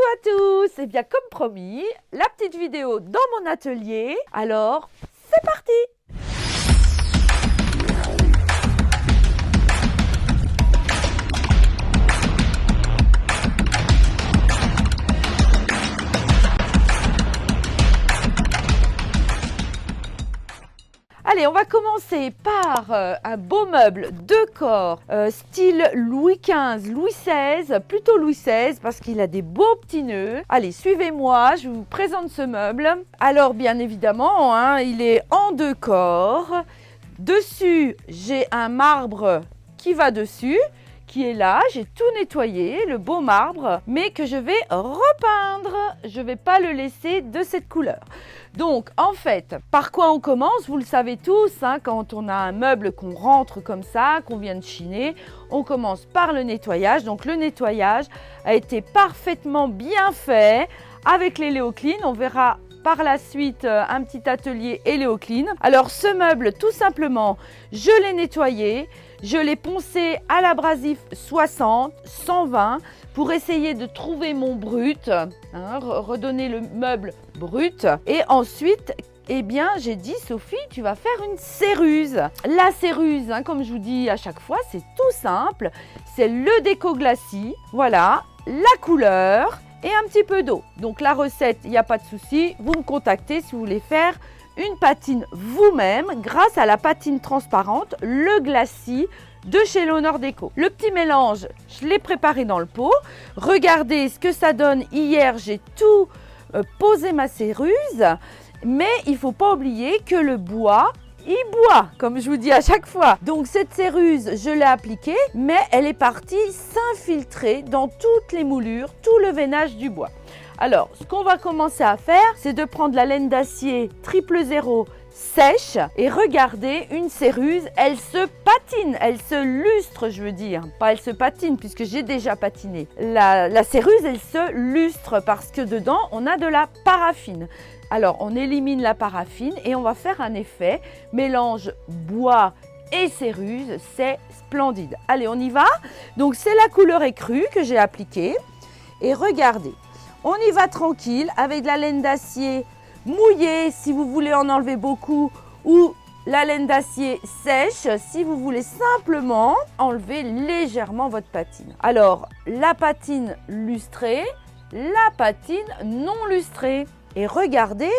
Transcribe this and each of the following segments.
à tous. Et bien comme promis, la petite vidéo dans mon atelier. Alors, c'est parti. Allez, on va commencer par un beau meuble de corps, style Louis XV, Louis XVI, plutôt Louis XVI parce qu'il a des beaux petits nœuds. Allez, suivez-moi, je vous présente ce meuble. Alors, bien évidemment, il est en deux corps. Dessus, j'ai un marbre qui va dessus, qui est là. J'ai tout nettoyé, le beau marbre, mais que je vais repeindre. Je ne vais pas le laisser de cette couleur. Donc, en fait, par quoi on commence? Vous le savez tous, quand on a un meuble qu'on rentre comme ça, qu'on vient de chiner, on commence par le nettoyage. Donc, le nettoyage a été parfaitement bien fait avec les Léoclean. On verra par la suite un petit atelier Léoclean. Alors, ce meuble, tout simplement, je l'ai nettoyé. Je l'ai poncé à l'abrasif 60, 120 pour essayer de trouver mon brut, redonner le meuble brut. Et ensuite, eh bien, j'ai dit, Sophie, tu vas faire une céruse. La céruse, comme je vous dis à chaque fois, c'est tout simple. C'est le déco-glacis, voilà, la couleur et un petit peu d'eau. Donc la recette, il n'y a pas de souci. Vous me contactez si vous voulez faire une patine vous-même grâce à la patine transparente, le glacis de chez Léonore Déco. Le petit mélange, je l'ai préparé dans le pot. Regardez ce que ça donne. Hier, j'ai tout posé ma céruse, mais il ne faut pas oublier que le bois, il boit, comme je vous dis à chaque fois. Donc cette céruse, je l'ai appliquée, mais elle est partie s'infiltrer dans toutes les moulures, tout le veinage du bois. Alors, ce qu'on va commencer à faire, c'est de prendre la laine d'acier 000 sèche et regardez, une céruse, elle se patine, elle se lustre, je veux dire. Pas elle se patine, puisque j'ai déjà patiné. La céruse, elle se lustre parce que dedans, on a de la paraffine. Alors, on élimine la paraffine et on va faire un effet mélange bois et céruse, c'est splendide. Allez, on y va. Donc, c'est la couleur écrue que j'ai appliquée. Et regardez. On y va tranquille avec de la laine d'acier mouillée si vous voulez en enlever beaucoup ou la laine d'acier sèche si vous voulez simplement enlever légèrement votre patine. Alors, la patine lustrée, la patine non lustrée. Et regardez,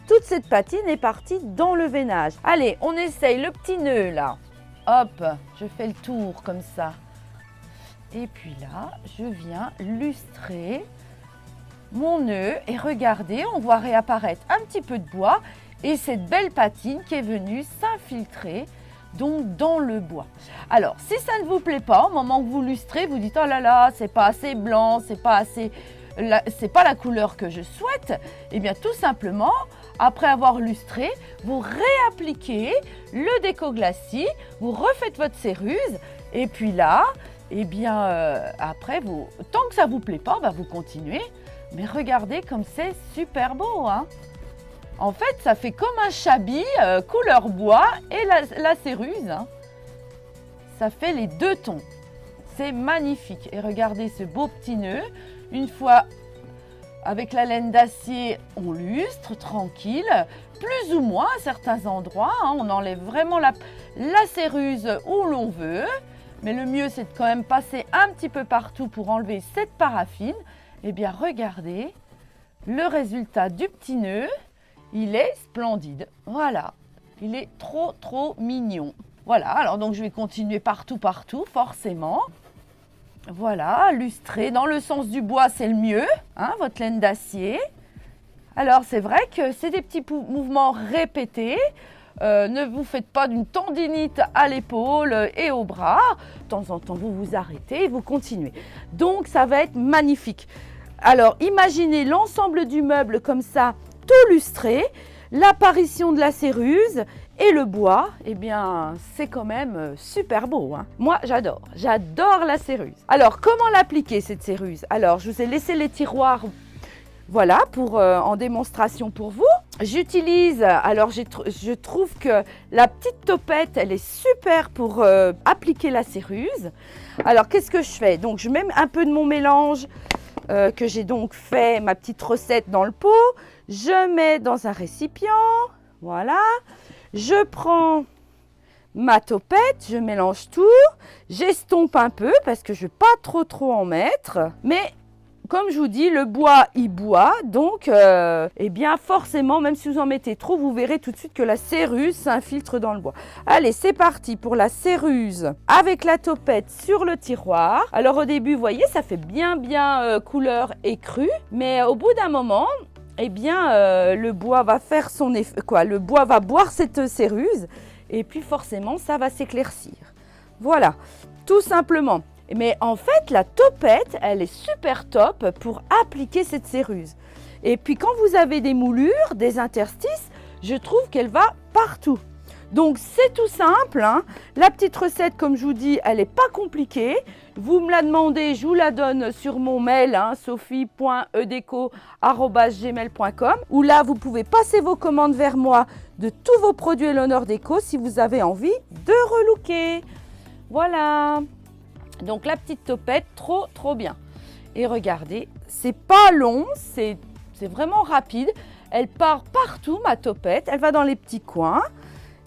toute cette patine est partie dans le veinage. Allez, on essaye le petit nœud là. Hop, je fais le tour comme ça. Et puis là, je viens lustrer mon nœud et regardez, on voit réapparaître un petit peu de bois et cette belle patine qui est venue s'infiltrer donc dans le bois. Alors, si ça ne vous plaît pas, au moment où vous lustrez, vous dites « Oh là là, c'est pas assez blanc, c'est pas la couleur que je souhaite », eh bien tout simplement, après avoir lustré, vous réappliquez le déco-glacis, vous refaites votre céruse et puis là, eh bien après, tant que ça ne vous plaît pas, vous continuez. Mais regardez comme c'est super beau, En fait, ça fait comme un chablis couleur bois et la céruse. Ça fait les deux tons. C'est magnifique. Et regardez ce beau petit nœud. Une fois avec la laine d'acier, on lustre tranquille. Plus ou moins à certains endroits. On enlève vraiment la céruse où l'on veut. Mais le mieux, c'est de quand même passer un petit peu partout pour enlever cette paraffine. Eh bien, regardez, le résultat du petit nœud, il est splendide. Voilà, il est trop, trop mignon. Voilà, alors donc je vais continuer partout, forcément. Voilà, lustrer dans le sens du bois, c'est le mieux, votre laine d'acier. Alors, c'est vrai que c'est des petits mouvements répétés. Ne vous faites pas d'une tendinite à l'épaule et au bras. De temps en temps, vous vous arrêtez et vous continuez. Donc, ça va être magnifique. Alors, imaginez l'ensemble du meuble comme ça, tout lustré, l'apparition de la céruse et le bois. Eh bien, c'est quand même super beau. Moi, j'adore la céruse. Alors, comment l'appliquer cette céruse? Alors, je vous ai laissé les tiroirs, voilà, en démonstration pour vous. J'utilise, alors je trouve que la petite topette, elle est super pour appliquer la céruse. Alors, qu'est-ce que je fais? Donc, je mets un peu de mon mélange que j'ai donc fait ma petite recette dans le pot. Je mets dans un récipient, voilà. Je prends ma topette, je mélange tout, j'estompe un peu parce que je ne veux pas trop en mettre. Mais comme je vous dis, le bois, il boit, donc eh bien forcément, même si vous en mettez trop, vous verrez tout de suite que la céruse s'infiltre dans le bois. Allez, c'est parti pour la céruse avec la topette sur le tiroir. Alors au début, vous voyez, ça fait bien couleur écrue, mais au bout d'un moment, eh bien le bois va faire son effet, le bois va boire cette céruse et puis forcément, ça va s'éclaircir. Voilà, tout simplement. Mais en fait, la topette, elle est super top pour appliquer cette céruse. Et puis, quand vous avez des moulures, des interstices, je trouve qu'elle va partout. Donc, c'est tout simple, hein. La petite recette, comme je vous dis, elle n'est pas compliquée. Vous me la demandez, je vous la donne sur mon mail, hein, sophie.edeco@gmail.com. Où là, vous pouvez passer vos commandes vers moi de tous vos produits Eleonore Déco si vous avez envie de relooker. Voilà. Donc la petite topette, trop bien. Et regardez, c'est pas long, c'est vraiment rapide. Elle part partout, ma topette. Elle va dans les petits coins.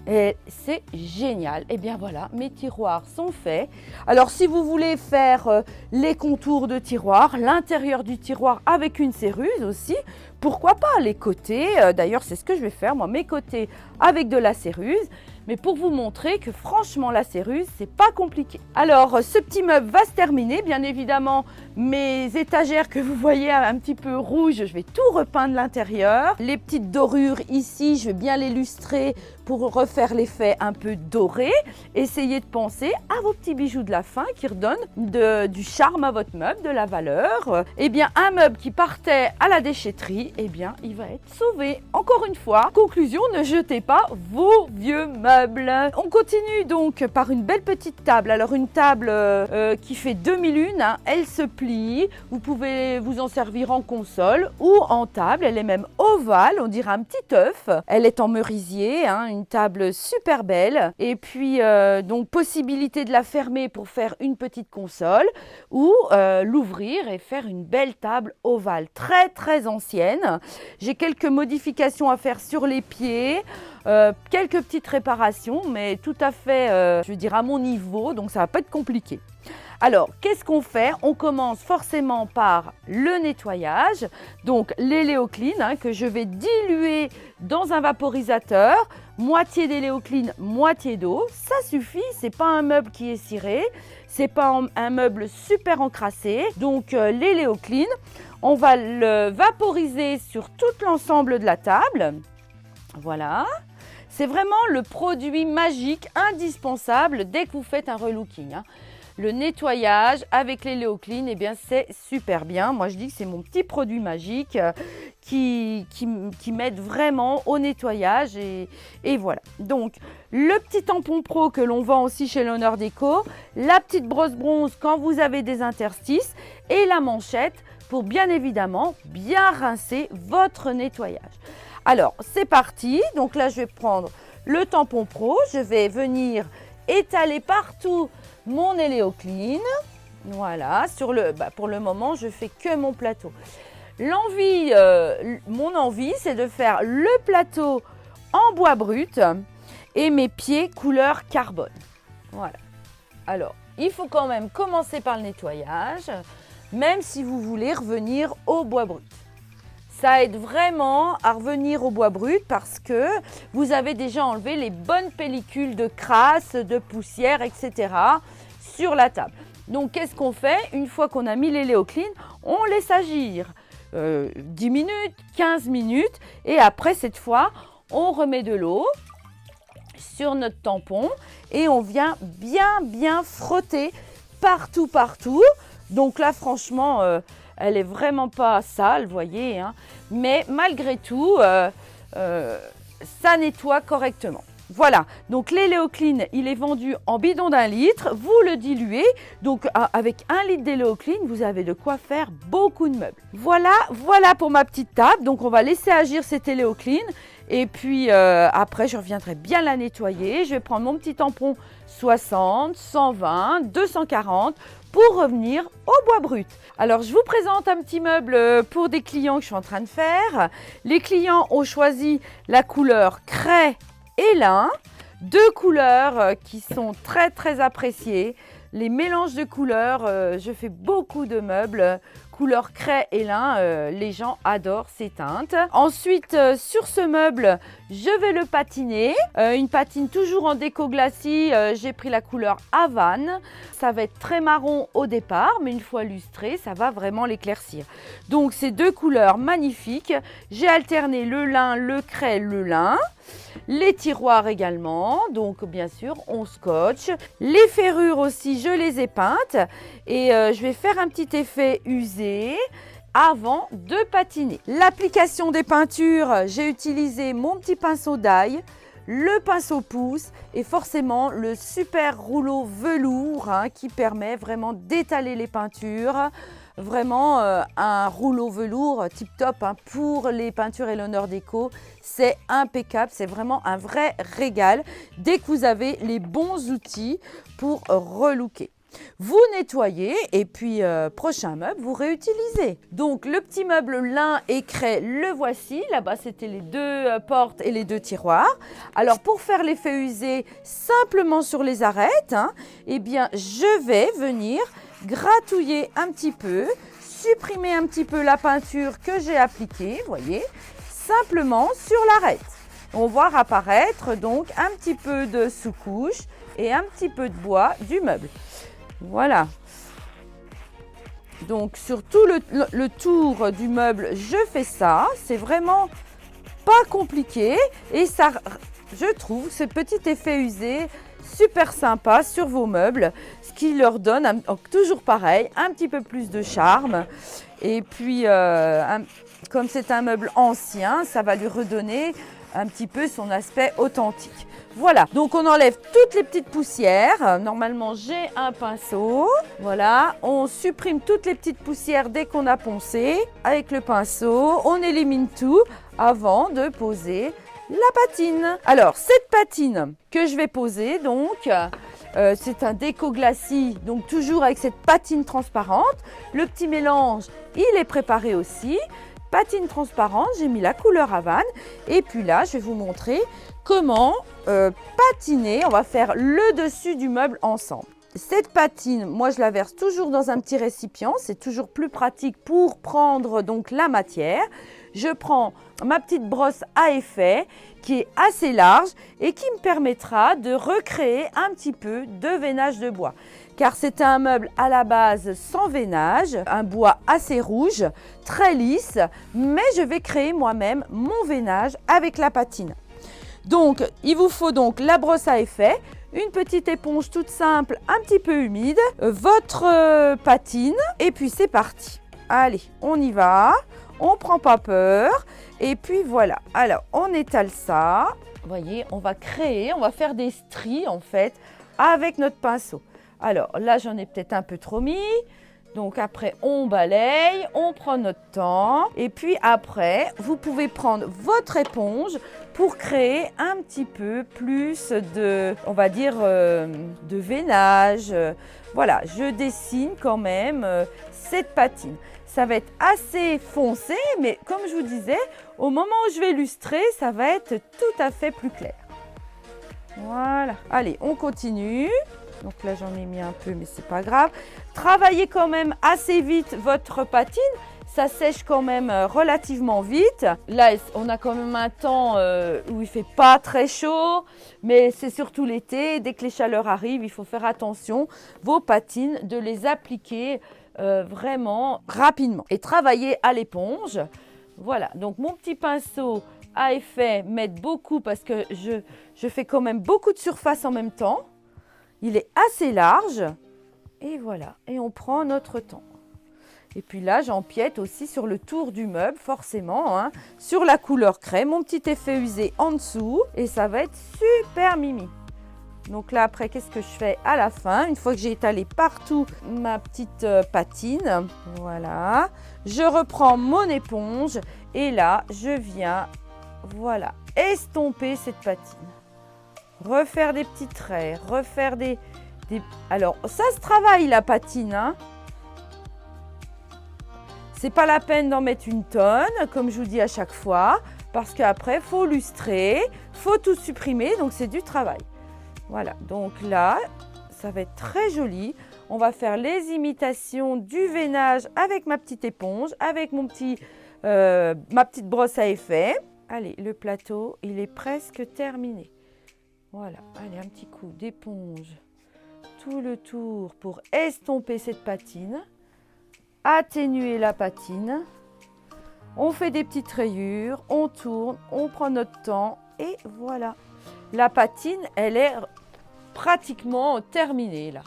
Et c'est génial. Et bien voilà, mes tiroirs sont faits. Alors si vous voulez faire les contours de tiroir, l'intérieur du tiroir avec une céruse aussi, pourquoi pas les côtés. D'ailleurs, c'est ce que je vais faire, moi, mes côtés avec de la céruse. Mais pour vous montrer que franchement la céruse, c'est pas compliqué. Alors ce petit meuble va se terminer. Bien évidemment, mes étagères que vous voyez un petit peu rouges, je vais tout repeindre l'intérieur. Les petites dorures ici, je vais bien les lustrer pour refaire l'effet un peu doré. Essayez de penser à vos petits bijoux de la fin qui redonnent du charme à votre meuble, de la valeur. Eh bien un meuble qui partait à la déchetterie, eh bien il va être sauvé. Encore une fois, conclusion, ne jetez pas vos vieux meubles. On continue donc par une belle petite table. Alors une table qui fait 2001, hein, elle se plie. Vous pouvez vous en servir en console ou en table. Elle est même ovale, on dirait un petit œuf. Elle est en merisier, hein, une table super belle. Et puis donc possibilité de la fermer pour faire une petite console ou l'ouvrir et faire une belle table ovale très ancienne. J'ai quelques modifications à faire sur les pieds. Quelques petites réparations, mais tout à fait, je veux dire, à mon niveau, donc ça va pas être compliqué. Alors, qu'est-ce qu'on fait? On commence forcément par le nettoyage, donc l'éléocline hein, que je vais diluer dans un vaporisateur, moitié d'éléocline, moitié d'eau, ça suffit, c'est pas un meuble qui est ciré, c'est pas un meuble super encrassé, donc l'éléocline, on va le vaporiser sur tout l'ensemble de la table, voilà. C'est vraiment le produit magique indispensable dès que vous faites un relooking. Hein. Le nettoyage avec l'éléocline, eh bien c'est super bien. Moi je dis que c'est mon petit produit magique qui m'aide vraiment au nettoyage et voilà. Donc le petit tampon pro que l'on vend aussi chez Eleonore Déco, la petite brosse bronze quand vous avez des interstices et la manchette pour bien évidemment bien rincer votre nettoyage. Alors, c'est parti. Donc là, je vais prendre le tampon pro. Je vais venir étaler partout mon éléocline. Voilà. Pour le moment, je fais que mon plateau. Mon envie, c'est de faire le plateau en bois brut et mes pieds couleur carbone. Voilà. Alors, il faut quand même commencer par le nettoyage, même si vous voulez revenir au bois brut. Ça aide vraiment à revenir au bois brut parce que vous avez déjà enlevé les bonnes pellicules de crasse, de poussière, etc. sur la table. Donc, qu'est-ce qu'on fait? Une fois qu'on a mis l'éléocline, on laisse agir 10 minutes, 15 minutes. Et après, cette fois, on remet de l'eau sur notre tampon et on vient bien frotter partout. Donc là, franchement... elle est vraiment pas sale, vous voyez, hein. Mais malgré tout, ça nettoie correctement. Voilà, donc l'éléocline, il est vendu en bidon d'1 litre, vous le diluez, donc avec 1 litre d'éléocline, vous avez de quoi faire beaucoup de meubles. Voilà pour ma petite table, donc on va laisser agir cette éléocline Et puis après, je reviendrai bien la nettoyer. Je vais prendre mon petit tampon 60, 120, 240 pour revenir au bois brut. Alors, je vous présente un petit meuble pour des clients que je suis en train de faire. Les clients ont choisi la couleur craie et lin, deux couleurs qui sont très très appréciées. Les mélanges de couleurs, je fais beaucoup de meubles, couleur craie et lin, les gens adorent ces teintes. Ensuite, sur ce meuble, je vais le patiner. Une patine toujours en déco glacis, j'ai pris la couleur Havane. Ça va être très marron au départ, mais une fois lustré, ça va vraiment l'éclaircir. Donc, ces deux couleurs magnifiques. J'ai alterné le lin, le craie, le lin. Les tiroirs également, donc bien sûr on scotche. Les ferrures aussi, je les ai peintes et je vais faire un petit effet usé avant de patiner. L'application des peintures, j'ai utilisé mon petit pinceau d'ail, le pinceau pouce et forcément le super rouleau velours qui permet vraiment d'étaler les peintures. Vraiment un rouleau velours tip top pour les peintures et l'honneur déco, c'est impeccable, c'est vraiment un vrai régal dès que vous avez les bons outils pour relooker. Vous nettoyez et puis prochain meuble, vous réutilisez. Donc le petit meuble lin et craie, le voici. Là-bas, c'était les deux portes et les deux tiroirs. Alors pour faire l'effet usé simplement sur les arêtes, eh bien je vais venir gratouiller un petit peu, supprimer un petit peu la peinture que j'ai appliquée, voyez, simplement sur l'arête. On va voir apparaître donc un petit peu de sous-couche et un petit peu de bois du meuble. Voilà. Donc sur tout le tour du meuble, je fais ça. C'est vraiment pas compliqué et ça, je trouve, ce petit effet usé super sympa sur vos meubles, ce qui leur donne toujours pareil, un petit peu plus de charme. Et puis, comme c'est un meuble ancien, ça va lui redonner un petit peu son aspect authentique. Voilà, donc on enlève toutes les petites poussières. Normalement, j'ai un pinceau. Voilà, on supprime toutes les petites poussières dès qu'on a poncé. Avec le pinceau, on élimine tout avant de poser la patine. Alors, cette patine que je vais poser, donc, c'est un déco glacis, donc toujours avec cette patine transparente. Le petit mélange, il est préparé aussi. Patine transparente, j'ai mis la couleur Havane. Et puis là, je vais vous montrer comment patiner. On va faire le dessus du meuble ensemble. Cette patine, moi je la verse toujours dans un petit récipient, c'est toujours plus pratique pour prendre donc la matière. Je prends ma petite brosse à effet qui est assez large et qui me permettra de recréer un petit peu de veinage de bois. Car c'est un meuble à la base sans veinage, un bois assez rouge, très lisse, mais je vais créer moi-même mon veinage avec la patine. Donc, il vous faut donc la brosse à effet, une petite éponge toute simple, un petit peu humide, votre patine et puis c'est parti. Allez, on y va, on prend pas peur et puis voilà. Alors, on étale ça. Vous voyez, on va créer, on va faire des stries en fait avec notre pinceau. Alors là, j'en ai peut-être un peu trop mis. Donc après, on balaye, on prend notre temps. Et puis après, vous pouvez prendre votre éponge pour créer un petit peu plus de, on va dire, de veinage. Voilà, je dessine quand même cette patine. Ça va être assez foncé, mais comme je vous disais, au moment où je vais illustrer, ça va être tout à fait plus clair. Voilà. Allez, on continue. Donc là, j'en ai mis un peu, mais c'est pas grave. Travaillez quand même assez vite votre patine. Ça sèche quand même relativement vite. Là, on a quand même un temps où il fait pas très chaud, mais c'est surtout l'été. Dès que les chaleurs arrivent, il faut faire attention, vos patines, de les appliquer vraiment rapidement. Et travailler à l'éponge. Voilà, donc mon petit pinceau à effet m'aide beaucoup parce que je fais quand même beaucoup de surface en même temps. Il est assez large et voilà, et on prend notre temps. Et puis là, j'empiète aussi sur le tour du meuble, forcément, sur la couleur craie, mon petit effet usé en dessous et ça va être super mimi. Donc là, après, qu'est-ce que je fais à la fin? Une fois que j'ai étalé partout ma petite patine, voilà, je reprends mon éponge et là, je viens voilà, estomper cette patine. Refaire des petits traits, refaire des... Alors, ça se travaille la patine, hein. C'est pas la peine d'en mettre une tonne, comme je vous dis à chaque fois, parce qu'après, il faut lustrer, il faut tout supprimer, donc c'est du travail. Voilà, donc là, ça va être très joli. On va faire les imitations du veinage avec ma petite éponge, avec ma petite brosse à effet. Allez, le plateau, il est presque terminé. Voilà, allez, un petit coup d'éponge, tout le tour pour estomper cette patine, atténuer la patine. On fait des petites rayures, on tourne, on prend notre temps et voilà. La patine, elle est pratiquement terminée là.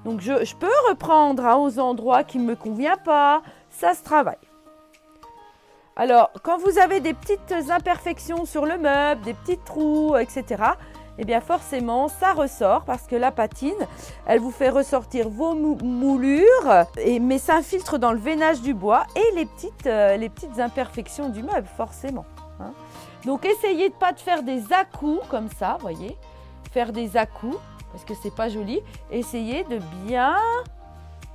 Donc je peux reprendre aux endroits qui ne me conviennent pas, ça se travaille. Alors, quand vous avez des petites imperfections sur le meuble, des petits trous, etc., eh bien forcément, ça ressort parce que la patine, elle vous fait ressortir vos moulures, mais ça infiltre dans le veinage du bois et les petites imperfections du meuble, forcément. Hein. Donc, essayez de ne pas de faire des à-coups comme ça, voyez, faire des à-coups parce que c'est pas joli. Essayez de bien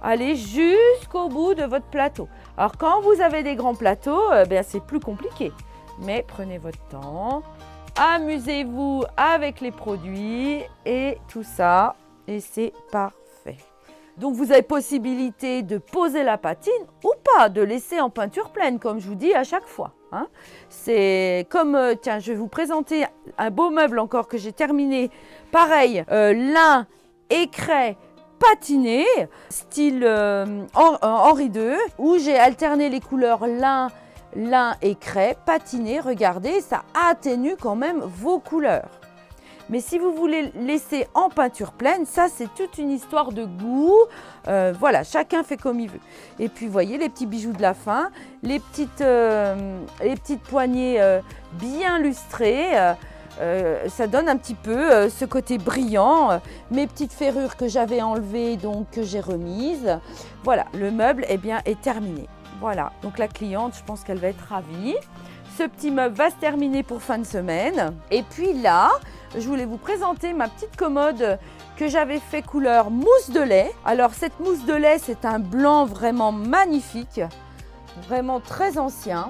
aller jusqu'au bout de votre plateau. Alors, quand vous avez des grands plateaux, c'est plus compliqué, mais prenez votre temps. Amusez-vous avec les produits et tout ça, et c'est parfait. Donc, vous avez possibilité de poser la patine ou pas, de laisser en peinture pleine, comme je vous dis à chaque fois. Hein. C'est comme, tiens, je vais vous présenter un beau meuble encore que j'ai terminé. Pareil, lin, écret, patiné, style Henri II, où j'ai alterné les couleurs lin et craie, patiné, regardez, ça atténue quand même vos couleurs. Mais si vous voulez laisser en peinture pleine, ça c'est toute une histoire de goût. Voilà, chacun fait comme il veut. Et puis, vous voyez, les petits bijoux de la fin, les petites poignées bien lustrées. Ça donne un petit peu ce côté brillant. Mes petites ferrures que j'avais enlevées, donc que j'ai remises. Voilà, le meuble est terminé. Voilà, donc la cliente, je pense qu'elle va être ravie. Ce petit meuble va se terminer pour fin de semaine. Et puis là, je voulais vous présenter ma petite commode que j'avais fait couleur mousse de lait. Alors cette mousse de lait, c'est un blanc vraiment magnifique, vraiment très ancien.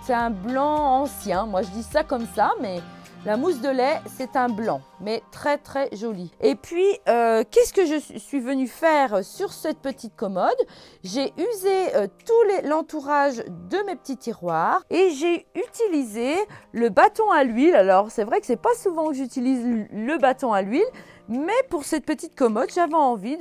C'est un blanc ancien, moi je dis ça comme ça, mais la mousse de lait, c'est un blanc, mais très très joli. Et puis, qu'est-ce que je suis venue faire sur cette petite commode? J'ai usé tout l'entourage de mes petits tiroirs et j'ai utilisé le bâton à l'huile. Alors, c'est vrai que c'est pas souvent que j'utilise le bâton à l'huile, mais pour cette petite commode, j'avais envie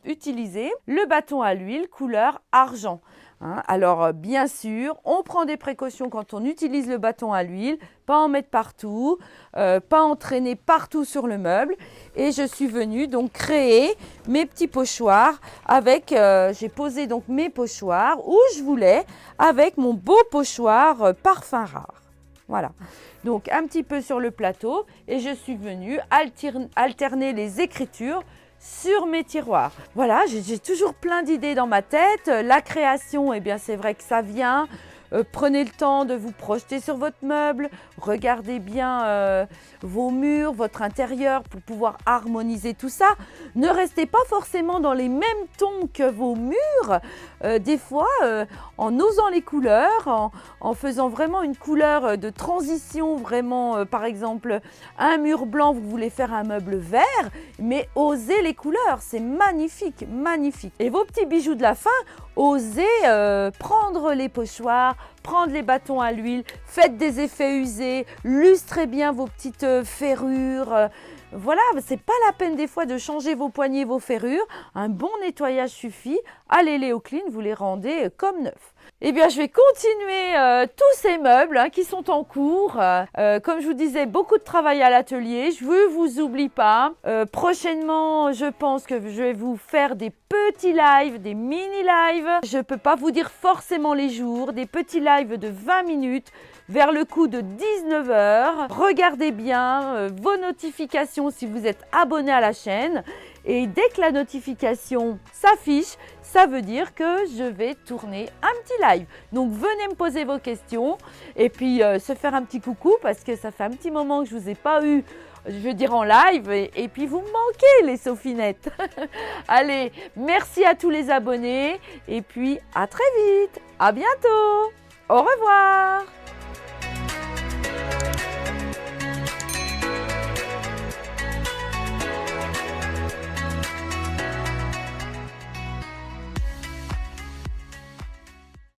d'utiliser le bâton à l'huile couleur argent. Hein, alors, bien sûr, on prend des précautions quand on utilise le bâton à l'huile, pas en mettre partout, pas en traîner partout sur le meuble. Et je suis venue donc créer mes petits pochoirs avec, j'ai posé donc mes pochoirs où je voulais avec mon beau pochoir parfum rare. Voilà, donc un petit peu sur le plateau et je suis venue alterner les écritures sur mes tiroirs. Voilà, j'ai toujours plein d'idées dans ma tête. La création, c'est vrai que ça vient. Prenez le temps de vous projeter sur votre meuble. Regardez bien vos murs, votre intérieur pour pouvoir harmoniser tout ça. Ne restez pas forcément dans les mêmes tons que vos murs. Des fois, en osant les couleurs, en faisant vraiment une couleur de transition, vraiment, par exemple, un mur blanc, vous voulez faire un meuble vert, mais osez les couleurs, c'est magnifique, magnifique. Et vos petits bijoux de la fin, osez prendre les pochoirs, prendre les bâtons à l'huile, faites des effets usés, lustrez bien vos petites ferrures. Voilà, c'est pas la peine des fois de changer vos poignées, vos ferrures. Un bon nettoyage suffit. Allez-les au clean, vous les rendez comme neufs. Eh bien, je vais continuer tous ces meubles qui sont en cours. Comme je vous disais, beaucoup de travail à l'atelier. Je ne vous oublie pas. Prochainement, je pense que je vais vous faire des petits lives, des mini-lives. Je ne peux pas vous dire forcément les jours. Des petits lives de 20 minutes vers le coup de 19 h. Regardez bien vos notifications si vous êtes abonné à la chaîne. Et dès que la notification s'affiche, ça veut dire que je vais tourner un petit live. Donc venez me poser vos questions et puis se faire un petit coucou parce que ça fait un petit moment que je ne vous ai pas eu, je veux dire en live, et puis vous me manquez les Sophinettes. Allez, merci à tous les abonnés et puis à très vite, à bientôt, au revoir.